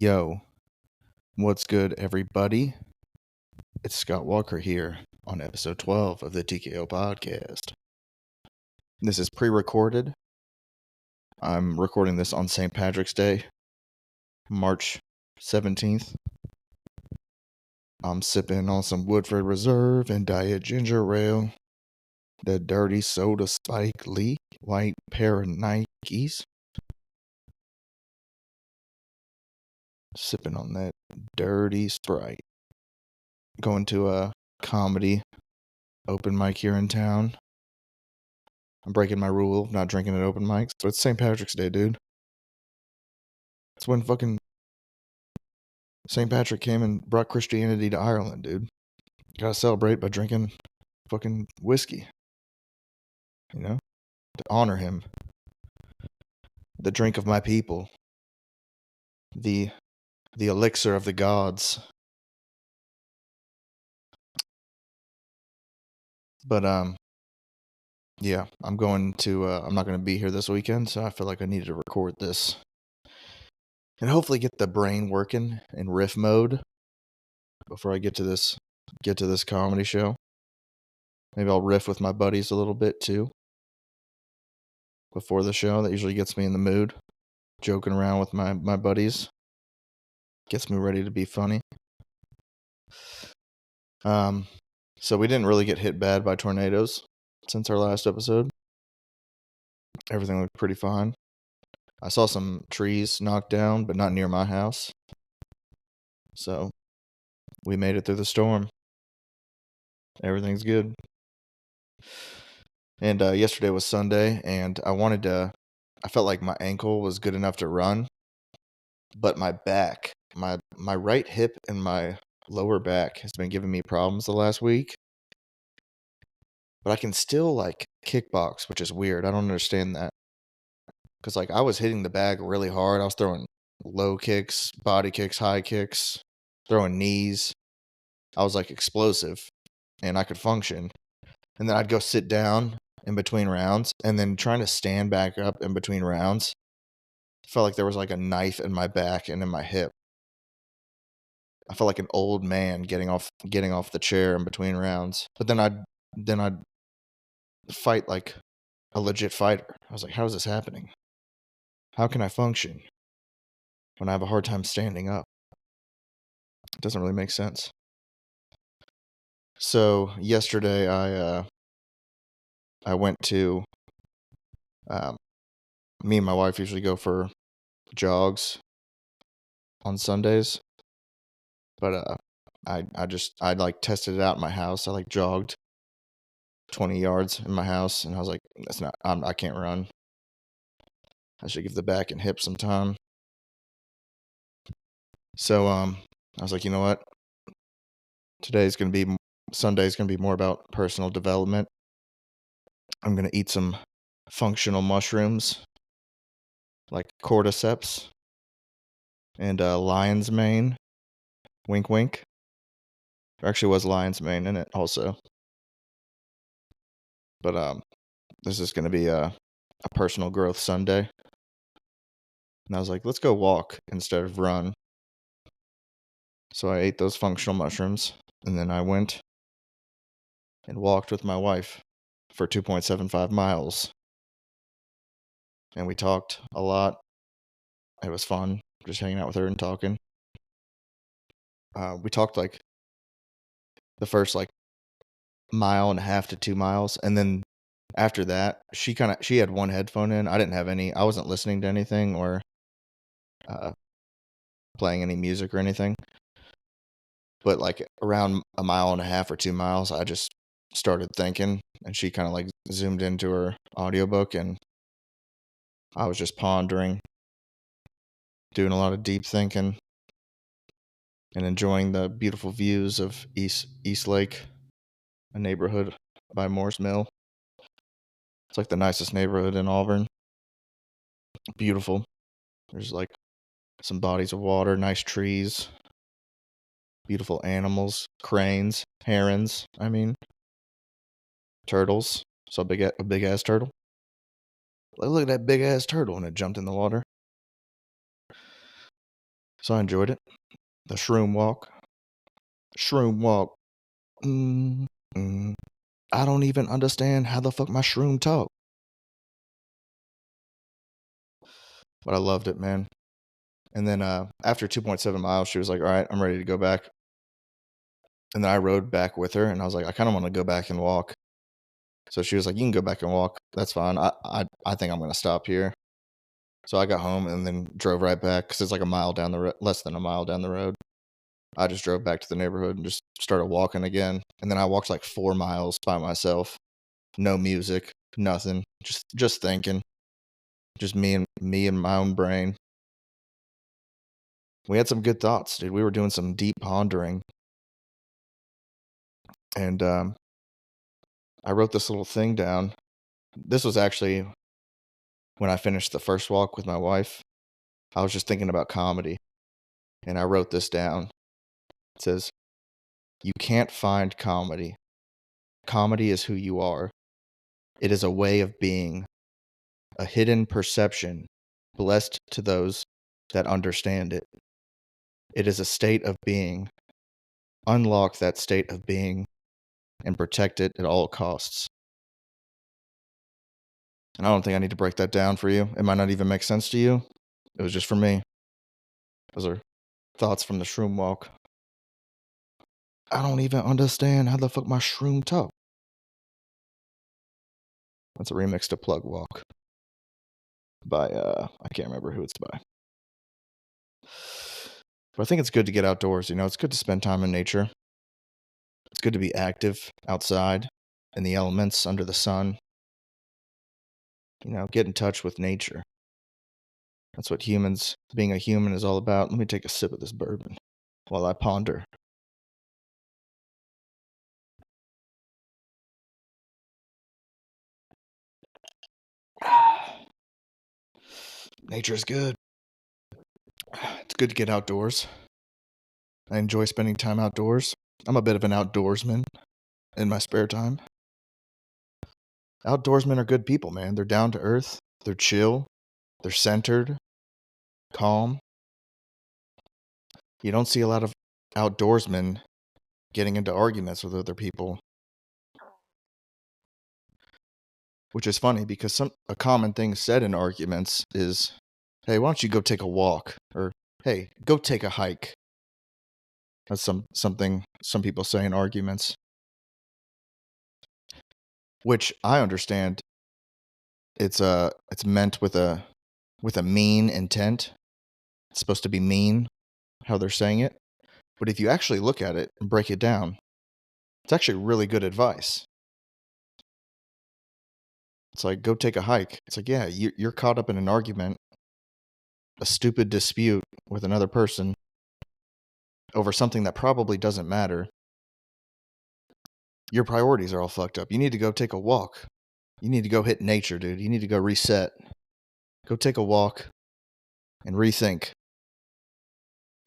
Yo, what's good, everybody? It's Scott Walker here on episode 12 of the TKO podcast. This is pre recorded. I'm recording this on St. Patrick's Day, March 17th. I'm sipping on some Woodford Reserve and Diet Ginger Ale, the dirty soda Spike Lee white pair of Nikes. Sipping on that dirty Sprite. Going to a comedy open mic here in town. I'm breaking my rule of not drinking at open mics, but it's St. Patrick's Day, dude. It's when fucking St. Patrick came and brought Christianity to Ireland, dude. Gotta celebrate by drinking fucking whiskey. You know? To honor him. The drink of my people. The elixir of the gods. But, yeah, I'm not gonna be here this weekend, so I feel like I needed to record this. And hopefully get the brain working in riff mode before I get to this comedy show. Maybe I'll riff with my buddies a little bit too before the show. That usually gets me in the mood. Joking around with my buddies gets me ready to be funny. So we didn't really get hit bad by tornadoes since our last episode. Everything looked pretty fine. I saw some trees knocked down, but not near my house. So we made it through the storm. Everything's good. And yesterday was Sunday, and I felt like my ankle was good enough to run, but my back, my right hip and my lower back has been giving me problems the last week. But I can still, like, kickbox, which is weird. I don't understand that. Because, like, I was hitting the bag really hard. I was throwing low kicks, body kicks, high kicks, throwing knees. I was, like, explosive, and I could function. And then I'd go sit down in between rounds, and then trying to stand back up in between rounds, felt like there was, like, a knife in my back and in my hip. I felt like an old man getting off the chair in between rounds. But then I'd fight like a legit fighter. I was like, how is this happening? How can I function when I have a hard time standing up? It doesn't really make sense. So yesterday I went to me and my wife usually go for jogs on Sundays. But I like tested it out in my house. I like jogged 20 yards in my house, and I was like, I can't run. I should give the back and hip some time. So I was like, you know what? Sunday's gonna be more about personal development. I'm gonna eat some functional mushrooms, like cordyceps and lion's mane. Wink, wink. There actually was lion's mane in it also. But this is gonna be a personal growth Sunday. And I was like, let's go walk instead of run. So I ate those functional mushrooms, and then I went and walked with my wife for 2.75 miles. And we talked a lot. It was fun, just hanging out with her and talking. We talked like the first like mile and a half to 2 miles, and then after that, she had one headphone in. I didn't have any. I wasn't listening to anything or playing any music or anything. But like around a mile and a half or 2 miles, I just started thinking, and she kind of like zoomed into her audiobook, and I was just pondering, doing a lot of deep thinking, and enjoying the beautiful views of East Lake, a neighborhood by Moore's Mill. It's like the nicest neighborhood in Auburn. Beautiful. There's like some bodies of water, nice trees, beautiful animals, cranes, herons, turtles. So a big ass turtle. Look at that big ass turtle, and it jumped in the water. So I enjoyed it. The shroom walk. Shroom walk. Mm, mm. I don't even understand how the fuck my shroom talk. But I loved it, man. And then after 2.7 miles, she was like, all right, I'm ready to go back. And then I rode back with her, and I was like, I kind of want to go back and walk. So she was like, you can go back and walk. That's fine. I think I'm going to stop here. So I got home and then drove right back because it's like a mile down the road, less than a mile down the road. I just drove back to the neighborhood and just started walking again. And then I walked like 4 miles by myself. No music, nothing. Just thinking. Just me and my own brain. We had some good thoughts, dude. We were doing some deep pondering. And I wrote this little thing down. This was actually when I finished the first walk with my wife. I was just thinking about comedy. And I wrote this down. It says, you can't find comedy. Comedy is who you are. It is a way of being, a hidden perception, blessed to those that understand it. It is a state of being. Unlock that state of being and protect it at all costs. And I don't think I need to break that down for you. It might not even make sense to you. It was just for me. Those are thoughts from the shroom walk. I don't even understand how the fuck my shroom talk. That's a remix to Plug Walk by, I can't remember who it's by. But I think it's good to get outdoors, you know, it's good to spend time in nature. It's good to be active outside in the elements under the sun. You know, get in touch with nature. That's what being a human is all about. Let me take a sip of this bourbon while I ponder. Nature is good. It's good to get outdoors. I enjoy spending time outdoors. I'm a bit of an outdoorsman in my spare time. Outdoorsmen are good people, man. They're down to earth. They're chill. They're centered. Calm. You don't see a lot of outdoorsmen getting into arguments with other people. Which is funny because a common thing said in arguments is, hey, why don't you go take a walk? Or, hey, go take a hike. That's something some people say in arguments. Which I understand it's meant with a mean intent. It's supposed to be mean how they're saying it. But if you actually look at it and break it down, it's actually really good advice. It's like, go take a hike. It's like, yeah, you're caught up in an argument, a stupid dispute with another person over something that probably doesn't matter. Your priorities are all fucked up. You need to go take a walk. You need to go hit nature, dude. You need to go reset. Go take a walk and rethink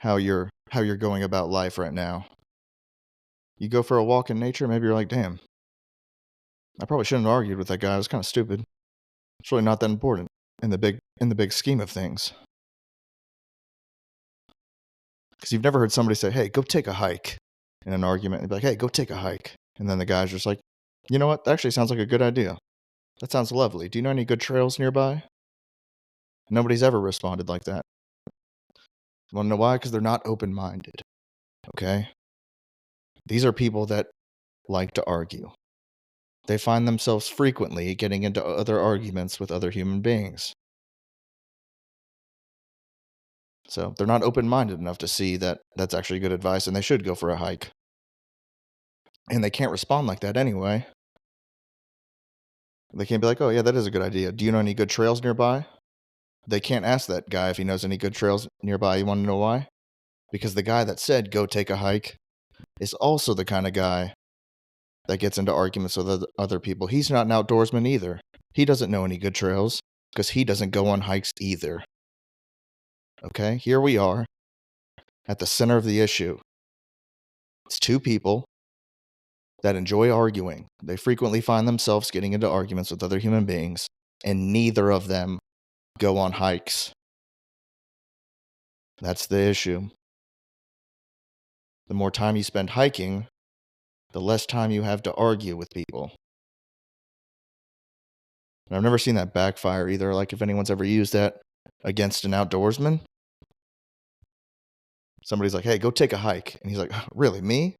how you're going about life right now. You go for a walk in nature, maybe you're like, damn, I probably shouldn't have argued with that guy. It was kind of stupid. It's really not that important in the big scheme of things. Because you've never heard somebody say, hey, go take a hike in an argument. And be like, hey, go take a hike. And then the guy's just like, you know what? That actually sounds like a good idea. That sounds lovely. Do you know any good trails nearby? Nobody's ever responded like that. You want to know why? Because they're not open-minded. Okay? These are people that like to argue. They find themselves frequently getting into other arguments with other human beings. So they're not open-minded enough to see that that's actually good advice and they should go for a hike. And they can't respond like that anyway. They can't be like, oh yeah, that is a good idea. Do you know any good trails nearby? They can't ask that guy if he knows any good trails nearby. You want to know why? Because the guy that said go take a hike is also the kind of guy that gets into arguments with other people. He's not an outdoorsman either. He doesn't know any good trails because he doesn't go on hikes either. Okay, here we are at the center of the issue. It's two people that enjoy arguing. They frequently find themselves getting into arguments with other human beings, and neither of them go on hikes. That's the issue. The more time you spend hiking, the less time you have to argue with people. And I've never seen that backfire either. Like, if anyone's ever used that against an outdoorsman, somebody's like, hey, go take a hike. And he's like, really, me?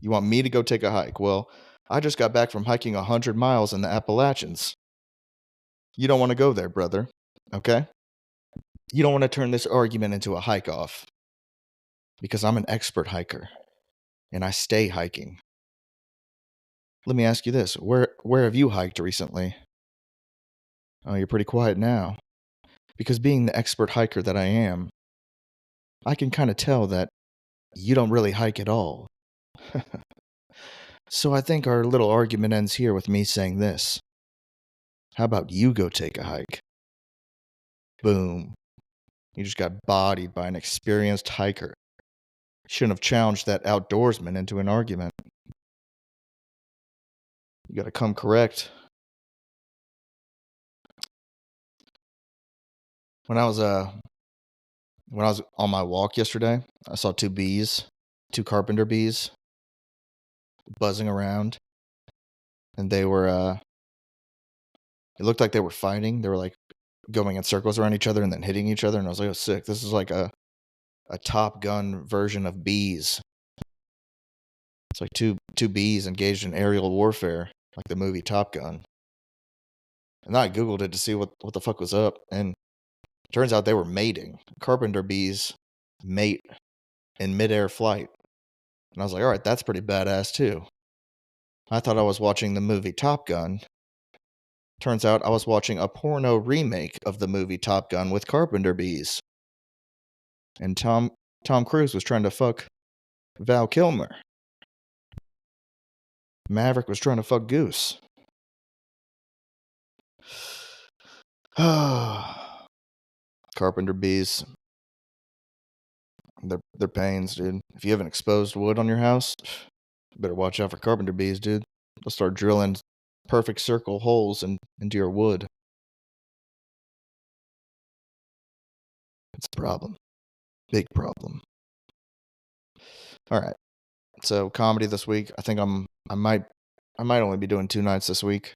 You want me to go take a hike? Well, I just got back from hiking 100 miles in the Appalachians. You don't want to go there, brother. Okay? You don't want to turn this argument into a hike off. Because I'm an expert hiker. And I stay hiking. Let me ask you this. Where have you hiked recently? Oh, you're pretty quiet now. Because being the expert hiker that I am, I can kind of tell that you don't really hike at all. So I think our little argument ends here with me saying this. How about you go take a hike? Boom. You just got bodied by an experienced hiker. Shouldn't have challenged that outdoorsman into an argument. You gotta come correct. When I was on my walk yesterday, I saw two carpenter bees, buzzing around, and they were it looked like they were fighting. They were like going in circles around each other and then hitting each other, and I was like, oh, sick. This is like a Top Gun version of bees. It's like two bees engaged in aerial warfare, like the movie Top Gun. And then I Googled it to see what the fuck was up, and it turns out they were mating. Carpenter bees mate in midair flight. And I was like, all right, that's pretty badass too. I thought I was watching the movie Top Gun. Turns out I was watching a porno remake of the movie Top Gun with carpenter bees. And Tom Cruise was trying to fuck Val Kilmer. Maverick was trying to fuck Goose. Carpenter bees. They're pains, dude. If you have an exposed wood on your house, you better watch out for carpenter bees, dude. They'll start drilling perfect circle holes into your wood. It's a problem. Big problem. All right. So comedy this week. I think I might only be doing 2 nights this week.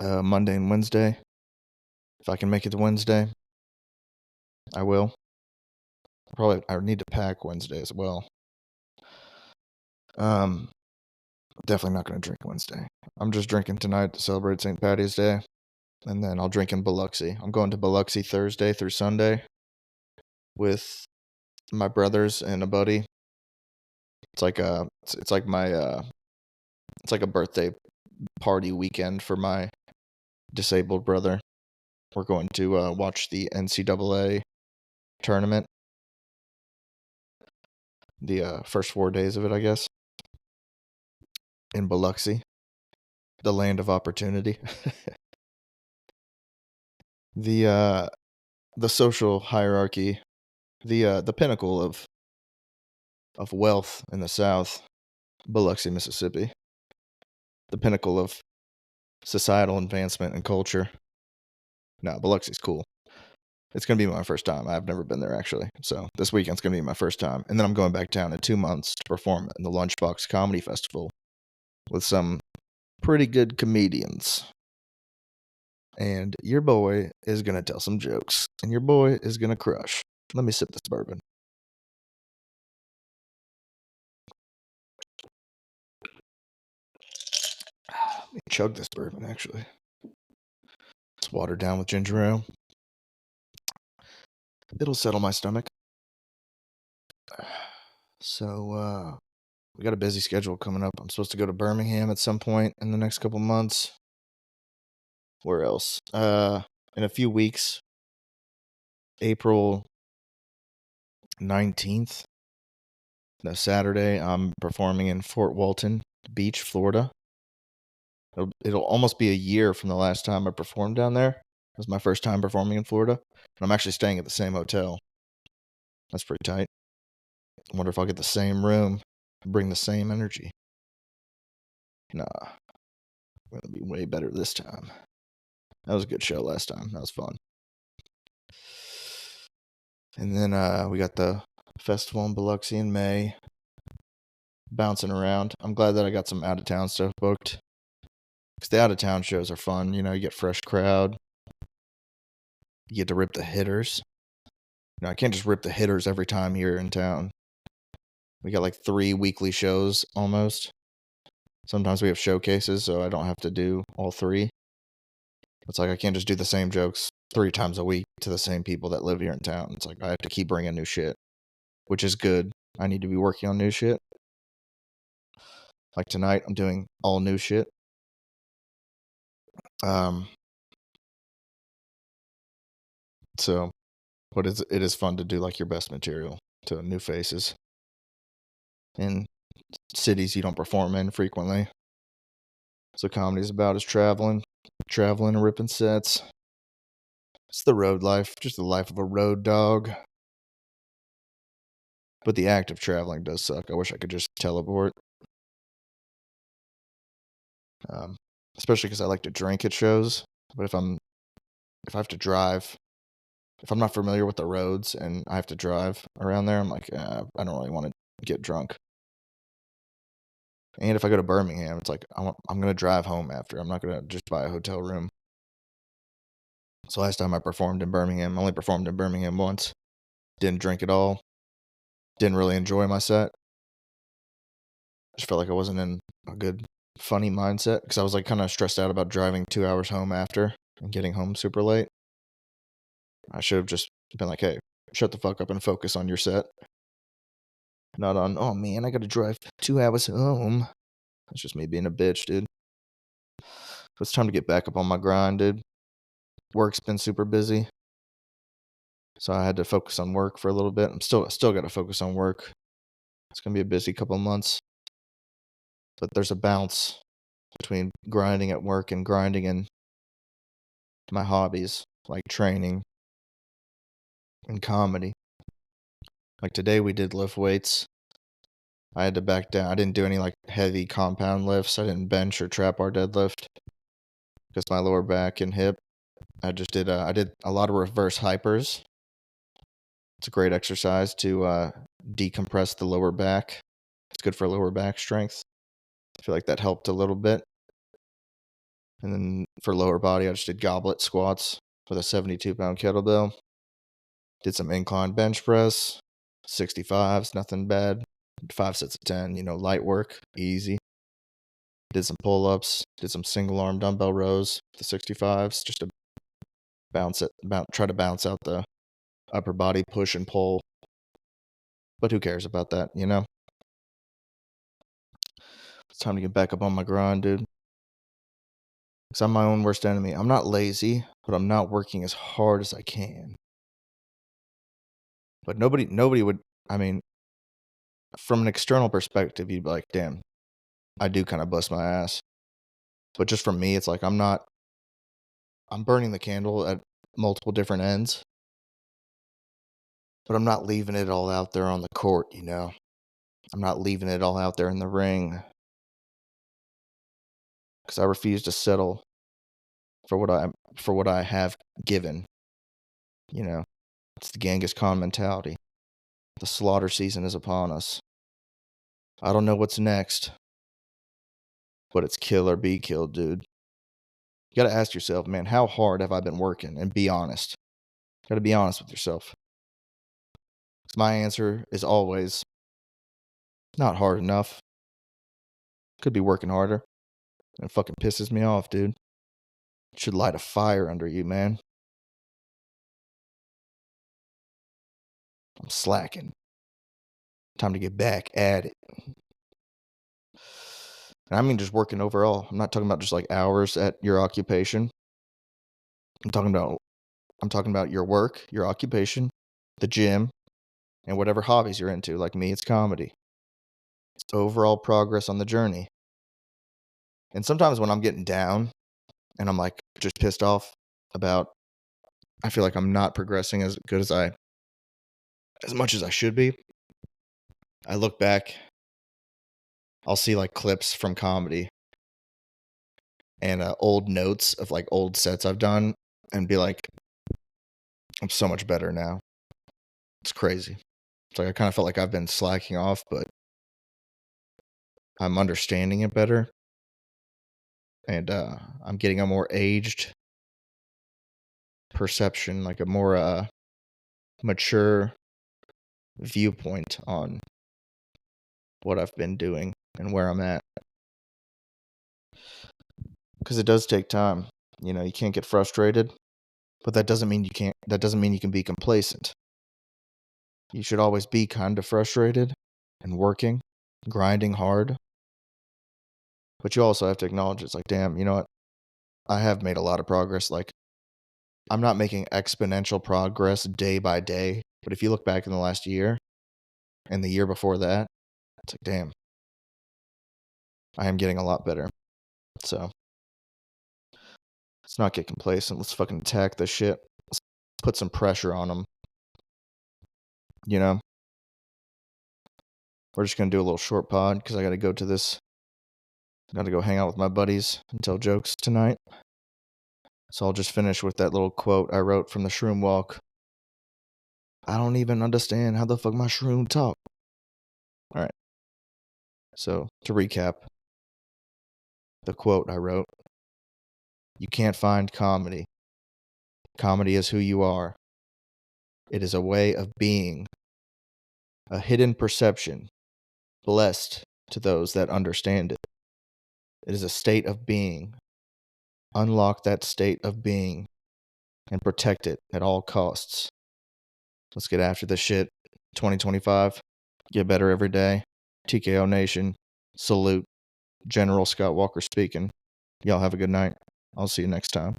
Monday and Wednesday. If I can make it to Wednesday, I will. I need to pack Wednesday as well. Definitely not going to drink Wednesday. I'm just drinking tonight to celebrate St. Patty's Day, and then I'll drink in Biloxi. I'm going to Biloxi Thursday through Sunday with my brothers and a buddy. It's like a birthday party weekend for my disabled brother. We're going to watch the NCAA tournament. The first 4 days of it, I guess. In Biloxi. The land of opportunity. The social hierarchy. The pinnacle of wealth in the South. Biloxi, Mississippi. The pinnacle of societal advancement and culture. No, Biloxi's cool. It's going to be my first time. I've never been there, actually. So this weekend's going to be my first time. And then I'm going back down in 2 months to perform in the Lunchbox Comedy Festival with some pretty good comedians. And your boy is going to tell some jokes. And your boy is going to crush. Let me sip this bourbon. Let me chug this bourbon, actually. It's watered down with ginger ale. It'll settle my stomach. So, we got a busy schedule coming up. I'm supposed to go to Birmingham at some point in the next couple months. Where else? In a few weeks, April 19th, no, Saturday, I'm performing in Fort Walton Beach, Florida. It'll almost be a year from the last time I performed down there. It was my first time performing in Florida. And I'm actually staying at the same hotel. That's pretty tight. I wonder if I'll get the same room, bring the same energy. Nah, I'm gonna be way better this time. That was a good show last time. That was fun. And then we got the festival in Biloxi in May. Bouncing around. I'm glad that I got some out of town stuff booked. Because the out of town shows are fun. You know, you get fresh crowd. You get to rip the hitters. You know, I can't just rip the hitters every time here in town. We got like 3 weekly shows almost. Sometimes we have showcases, so I don't have to do all 3. It's like I can't just do the same jokes 3 times a week to the same people that live here in town. It's like I have to keep bringing new shit, which is good. I need to be working on new shit. Like tonight, I'm doing all new shit. So, but it is fun to do like your best material to new faces in cities you don't perform in frequently. So comedy's about is traveling and ripping sets. It's the road life, just the life of a road dog. But the act of traveling does suck. I wish I could just teleport. Especially because I like to drink at shows. But if I have to drive, if I'm not familiar with the roads and I have to drive around there, I'm like, I don't really want to get drunk. And if I go to Birmingham, it's like I'm going to drive home after. I'm not going to just buy a hotel room. So last time I performed in Birmingham, I only performed in Birmingham once. Didn't drink at all. Didn't really enjoy my set. Just felt like I wasn't in a good, funny mindset because I was like kind of stressed out about driving 2 hours home after and getting home super late. I should have just been like, hey, shut the fuck up and focus on your set. Not on, oh man, I gotta drive 2 hours home. That's just me being a bitch, dude. So it's time to get back up on my grind, dude. Work's been super busy. So I had to focus on work for a little bit. I'm still gotta focus on work. It's gonna be a busy couple of months. But there's a balance between grinding at work and grinding in my hobbies, like training and comedy. Like today we did lift weights. I had to back down. I didn't do any like heavy compound lifts. I didn't bench or trap bar deadlift because my lower back and hip. I did a lot of reverse hypers. It's a great exercise to decompress the lower back. It's good for lower back strength. I feel like that helped a little bit. And then for lower body, I just did goblet squats with a 72-pound kettlebell. Did some incline bench press, 65s, nothing bad. 5 sets of 10, light work, easy. Did some pull-ups, did some single arm dumbbell rows, the 65s, just to try to bounce out the upper body push and pull. But who cares about that, It's time to get back up on my grind, dude. Because I'm my own worst enemy. I'm not lazy, but I'm not working as hard as I can. But nobody would, I mean, from an external perspective, you'd be like, damn, I do kind of bust my ass. But just from me, it's like I'm burning the candle at multiple different ends. But I'm not leaving it all out there on the court, I'm not leaving it all out there in the ring. Because I refuse to settle for what I have given. It's the Genghis Khan mentality. The slaughter season is upon us. I don't know what's next, but it's kill or be killed, dude. You gotta ask yourself, man, how hard have I been working? And be honest. You gotta be honest with yourself. 'Cause my answer is always not hard enough. Could be working harder. And it fucking pisses me off, dude. It should light a fire under you, man. I'm slacking. Time to get back at it. And I mean just working overall. I'm not talking about just like hours at your occupation. I'm talking about your work, your occupation, the gym, and whatever hobbies you're into. Like me, it's comedy. It's overall progress on the journey. And sometimes when I'm getting down and I'm like just pissed off about I feel like I'm not progressing as good as much as I should be. I look back, I'll see like clips from comedy and old notes of like old sets I've done and be like, I'm so much better now. It's crazy. It's like I kind of felt like I've been slacking off, but I'm understanding it better, and I'm getting a more aged perception, like a more mature viewpoint on what I've been doing and where I'm at. Because it does take time. You know, you can't get frustrated, but that doesn't mean you can't. That doesn't mean you can be complacent. You should always be kind of frustrated and working, grinding hard. But you also have to acknowledge it's like, damn, you know what? I have made a lot of progress. Like, I'm not making exponential progress day by day. But if you look back in the last year and the year before that, it's like, damn, I am getting a lot better. So let's not get complacent. Let's fucking attack this shit. Let's put some pressure on them. You know, we're just going to do a little short pod because I got to go to this. Got to go hang out with my buddies and tell jokes tonight. So I'll just finish with that little quote I wrote from the Shroom Walk. I don't even understand how the fuck my shroom talk. All right. So to recap, the quote I wrote: you can't find comedy. Comedy is who you are. It is a way of being, a hidden perception, blessed to those that understand it. It is a state of being. Unlock that state of being and protect it at all costs. Let's get after this shit. 2025. Get better every day. TKO Nation. Salute. General Scott Walker speaking. Y'all have a good night. I'll see you next time.